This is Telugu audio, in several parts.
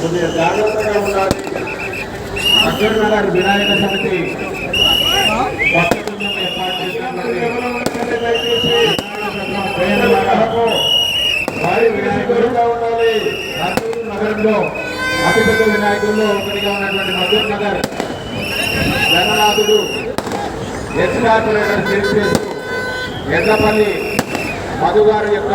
కొద్దిగా జాగ్రత్తగా ఉండాలి. మద్దూరు నగర్ వినాయక సమితి కొత్త బృందం ఏర్పాటు చేసినటువంటి భారీ వినాయకులుగా ఉండాలి. మద్దూరు నగరంలో అతిపెద్ద వినాయకుల్లో ఒకటిగా ఉన్నటువంటి మద్దూరు నగర్ జగన్నాథుడు ఎక్స్ కార్పొరేటర్ చేస్తూ ఎడ్లపల్లి మధు గారి యొక్క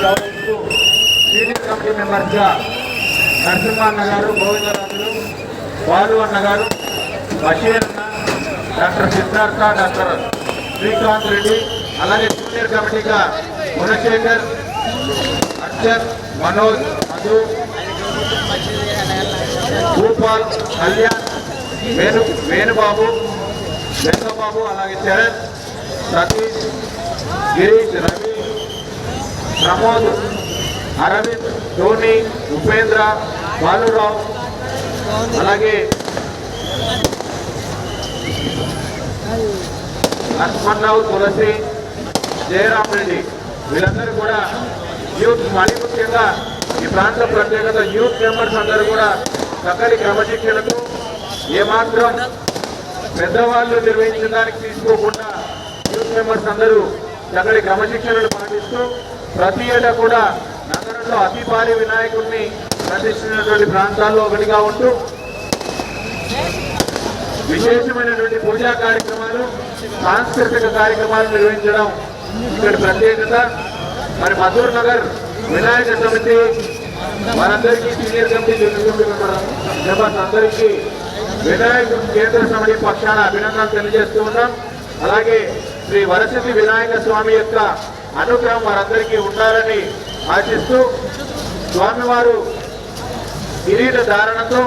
గౌరవిస్తూ సీనియర్ కమిటీ మెంబర్స్గా నరసింహన్న గారు, గోవిందరాజులు, బాలు అన్న గారు, బషీర్ అన్న, డాక్టర్ సిద్ధార్థ, డాక్టర్ శ్రీకాంత్ రెడ్డి, అలాగే జూనియర్ కమిటీగా గుణశేఖర్, అర్చర్, మనోజ్, మధు, భూపాల్, కళ్యాణ్, వేణుబాబు, వేణుబాబు, అలాగే చరణ్, సతీష్, గిరీష్, రవి, ప్రమోద్, అరవింద్, ధోని, ఉపేంద్ర, బాలురావు, అలాగే లక్ష్మణరావు, తులసి, జయరామ్ రెడ్డి, వీళ్ళందరూ కూడా యూత్, మరీ ముఖ్యంగా ఈ ప్రాంత ప్రత్యేకత యూత్ మెంబర్స్ అందరూ కూడా చక్కటి క్రమశిక్షణకు ఏమాత్రం పెద్దవాళ్ళు నిర్వహించిన దానికి తీసుకోకుండా యూత్ మెంబర్స్ అందరూ చక్కటి క్రమశిక్షణను పాటిస్తూ ప్రతి ఏటా కూడా నగరంలో అతి భారీ వినాయకుడిని ప్రతిష్ఠించినటువంటి ప్రాంతాల్లో ఒకటిగా ఉంటూ విశేషమైనటువంటి పూజా కార్యక్రమాలు, సాంస్కృతిక కార్యక్రమాలు నిర్వహించడం ఇక్కడ ప్రత్యేకత. మరి మద్దూరు నగర్ వినాయక సమితి మనందరికీ సీనియర్ కమిటీ మెంబర్స్ అందరికీ వినాయక కేంద్ర సమితి పక్షాన అభినందనలు తెలియజేస్తూ ఉన్నాం. అలాగే శ్రీ వరసిద్ధి వినాయక స్వామి యొక్క అనుగ్రహం వారందరికీ ఉండాలని ఆశిస్తూ స్వామివారు కిరీట ధారణతో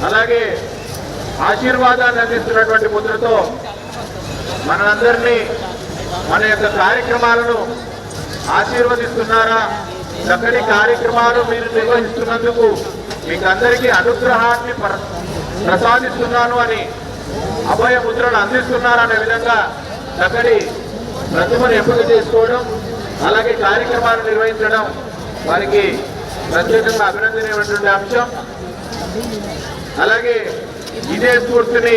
అలాగే ఆశీర్వాదాన్ని అందిస్తున్నటువంటి ముద్రతో మనందరినీ మన యొక్క కార్యక్రమాలను ఆశీర్వదిస్తున్నారా, చక్కటి కార్యక్రమాలు మీరు నిర్వహిస్తున్నందుకు మీకు అందరికీ అనుగ్రహాన్ని ప్రసాదిస్తున్నాను అని అభయ ముద్రను అందిస్తున్నారనే విధంగా చక్కటి ప్రతిమను ఎంపిక చేసుకోవడం, అలాగే కార్యక్రమాలు నిర్వహించడం వారికి ప్రత్యేకంగా అభినందనీయమైనటువంటి అంశం. అలాగే ఇదే స్ఫూర్తిని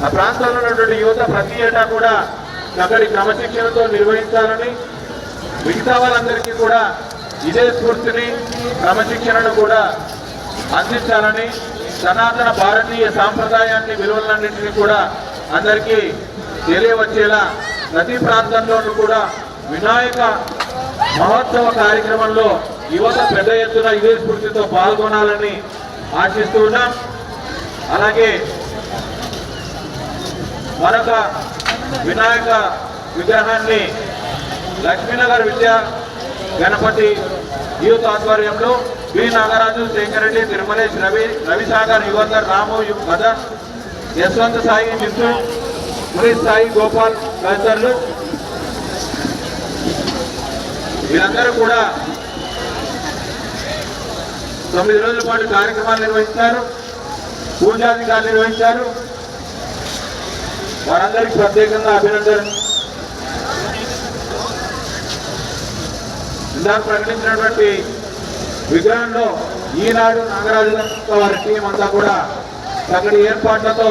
ఆ ప్రాంతంలో ఉన్నటువంటి యువత ప్రతి ఏటా కూడా చక్కటి క్రమశిక్షణతో నిర్వహించాలని, మిగతా వాళ్ళందరికీ కూడా ఇదే స్ఫూర్తిని క్రమశిక్షణను కూడా అందించాలని, సనాతన భారతీయ సాంప్రదాయాన్ని విలువలన్నింటినీ కూడా అందరికీ తెలియవచ్చేలా ప్రతి ప్రాంతంలోనూ కూడా వినాయక మహోత్సవ కార్యక్రమంలో యువత పెద్ద ఎత్తున ఇదే స్ఫూర్తితో పాల్గొనాలని ఆశిస్తూ ఉన్నాం. అలాగే మరొక వినాయక విగ్రహాన్ని లక్ష్మీనగర్ విద్యా గణపతి యూత్ ఆధ్వర్యంలో బి నాగరాజు, శేఖరెడ్డి, తిరుమలేష్, రవిసాగర్, యుగంధర్, రాము, మదన్, యశ్వంత్ సాయి, మిత్రు, మురీష్ సాయి, గోపాల్ తదితరులు వీళ్ళందరూ కూడా 9 రోజుల పాటు కార్యక్రమాలు నిర్వహించారు, పూజాధికారులు నిర్వహించారు. వారందరికీ ప్రత్యేకంగా అభినందనలు. ఇందాక ప్రకటించినటువంటి విగ్రహంలో ఈనాడు నాగరాజు వారి టీం అంతా కూడా చక్కటి ఏర్పాట్లతో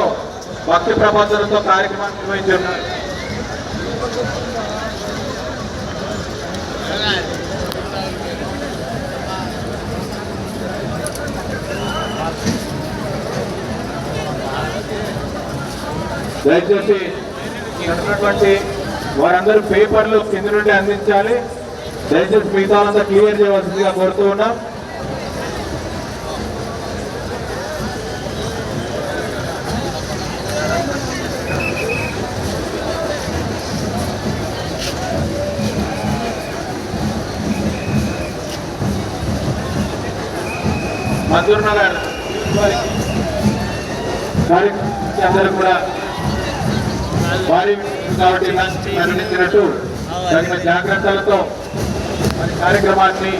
భక్తి ప్రబోధనతో కార్యక్రమాన్ని నిర్వహించారు. దయచేసి ఉన్నటువంటి వారందరూ పేపర్లు కింద నుండి అందించాలి. దయచేసి మిగతా అంతా క్లియర్ చేయవలసిందిగా కోరుతూ ఉన్నాం. మద్దూరు నగర్ అందరూ కూడా వారి కాబట్టి మరణించినట్టు తగిన జాగ్రత్తలతో మరి కార్యక్రమాన్ని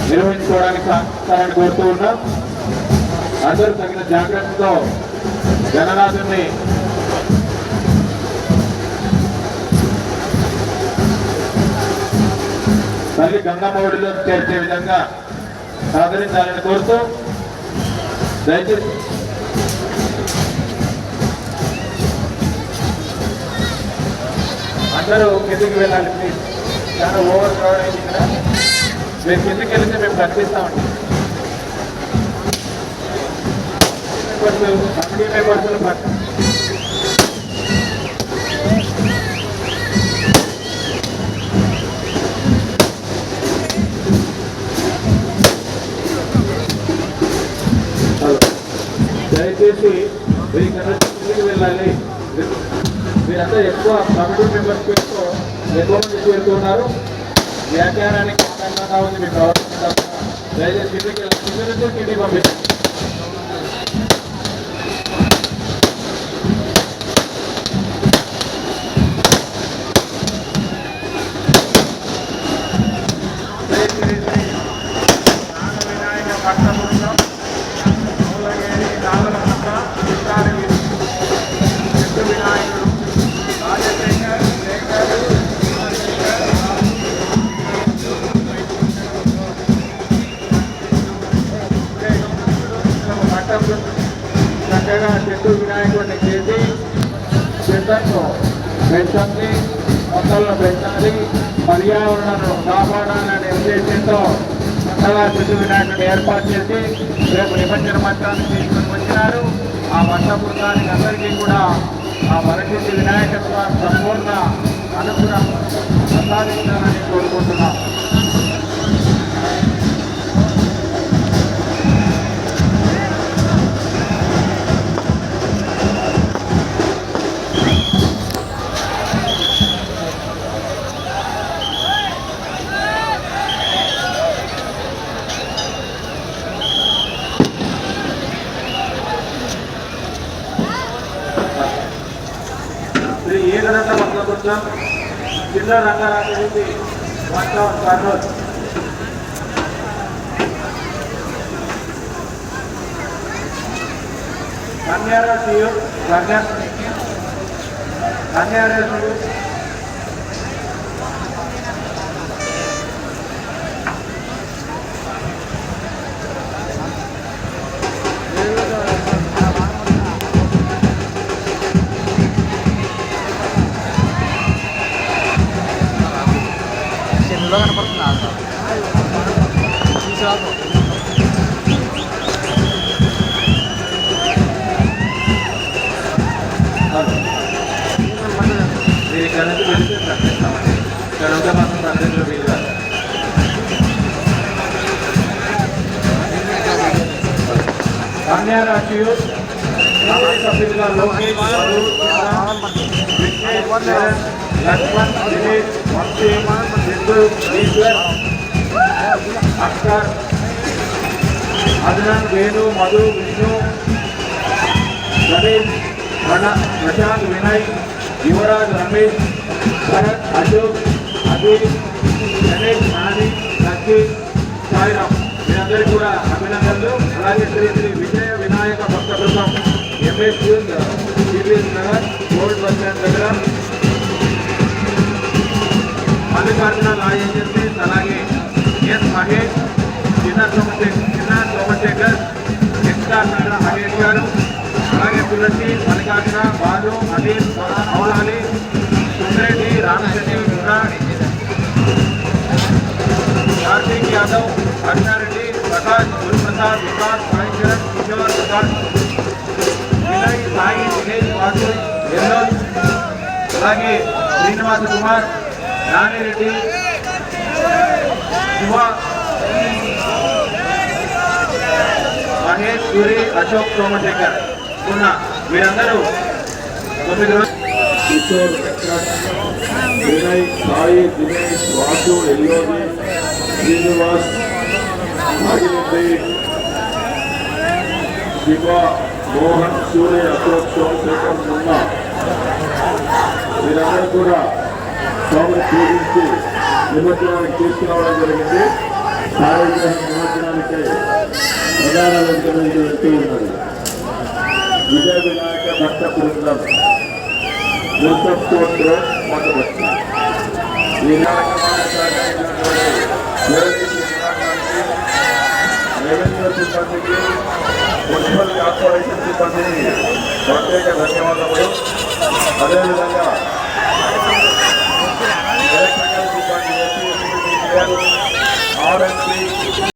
నిర్వహించుకోవడానికి సహాయాన్ని కోరుతూ ఉన్నాం. అందరూ తగిన జాగ్రత్తతో జగన్నాథుని మళ్ళీ గంగమ్మఒడిలో చేర్చే విధంగా సహకరించాలని కోరుతూ దయచేసి అందరూ కిందికి వెళ్ళాలి ప్లీజ్. చాలా ఓవర్ క్రౌడ్ అయింది ఇక్కడ. మీరు కిందికి వెళ్తే మేము కనిపిస్తామండి. కమిటీ మెంబర్స్ దయచేసి మీరు కిందికి వెళ్ళాలి. మీరంతా ఎక్కువ కమిటీ మెంబర్స్ ఎక్కువ మంది చేరుతున్నారు. వ్యాఖ్యానానికి ఆనందంగా ఉంది మీ ప్రవర్తన. దయచేసి కిందికి వెళ్ళాలి. కిందికి పంపించండి. చక్కగా చెట్టు వినాయకుడిని చేసి చెట్లను పెంచాలి, మొక్కలను పెంచాలి, పర్యావరణను కాపాడాలనే ఉద్దేశంతో చక్కగా చెట్టు వినాయకుడిని ఏర్పాటు చేసి రేపు నిమజ్జన మంత్రాన్ని తీసుకొని వచ్చినారు. ఆ మఠ బృందానికి అందరికీ కూడా ఆ వరసిద్ధి వినాయక స్వామి సంపూర్ణ అనుగ్రహం ప్రసాదించాలని కోరుకుంటున్నాం. శ్రీ ఏకదంత భక్తపుత్రం జిల్లా రంగారెడ్డి కర్నూలు. కన్యారాశి కన్యారాశియు సభ్యులుగా లోకేష్, లక్ష్మణ్, దినేష్, వంశీ, సిద్ధు, ఈశ్వర్, అక్టర్, అదనన్, వేణు, మధు, విష్ణు, గణేష్, ప్రశాంత్, వినయ్, యువరాజ్, రమేష్, భరత్, అశోక్, అభిల్, గణేష్, నాని, లక్కీ, సాయిరామ్ మీరందరికీ కూడా అభినందనలు. అలాగే శ్రీ శ్రీ విజయ వినాయక భక్త బృందం MS CBS Nagar gold bus stand దగ్గర మల్లికార్జున లా ఏజెన్సీస్, అలాగే ఎస్ మహేష్, చిన్న సోమశేఖర్, ఎక్స్ఆర్ నగర మహేష్ గారు, అలాగే తులసి, మల్లికార్జున, బాలు, అనిల్, మౌలాలి, సుందరెడ్డి, రామశెట్టి, కార్తీక్ యాదవ్, అర్జారెడ్డి, ప్రకాష్, గురుప్రసాద్, వికాస్, సాయిచరణ్, కిషోర్, ప్రకాష్, వినయ్, సాయి, దినేష్, వాసు, ఎల్లోజ్, అలాగే శ్రీనివాస కుమార్, నానిరెడ్డి, శివ, మహేష్, సూరి, అశోక్, సోమశేఖర్ ఉన్న వీరందరూ 9 రోజులు కిషోర్, వినయ్, సాయి, దినేష్, వాసు, ఎల్లోజీ, శ్రీనివాస్, నాగిరెడ్డి, శివ, మోహన్, సూర్య, అశోక్, సోమశేఖర్ ఉన్న వీరందరూ కూడా స్వామిని పూజించి నిమజ్జనానికి తీసుకురావడం జరిగింది. సాయిగ్రహం నిమజ్జనానికి ప్రధాన వెంట వెళ్తూ ఉన్నారు. విజయ వినాయక భక్త బృందం మున్సిపల్ కోర్టు మొదలుపెట్టింది. ఈ రెవెన్యూ సిబ్బందికి, మున్సిపల్ కార్పొరేషన్ సిబ్బందికి ప్రత్యేక ధన్యవాదములు. అదేవిధంగా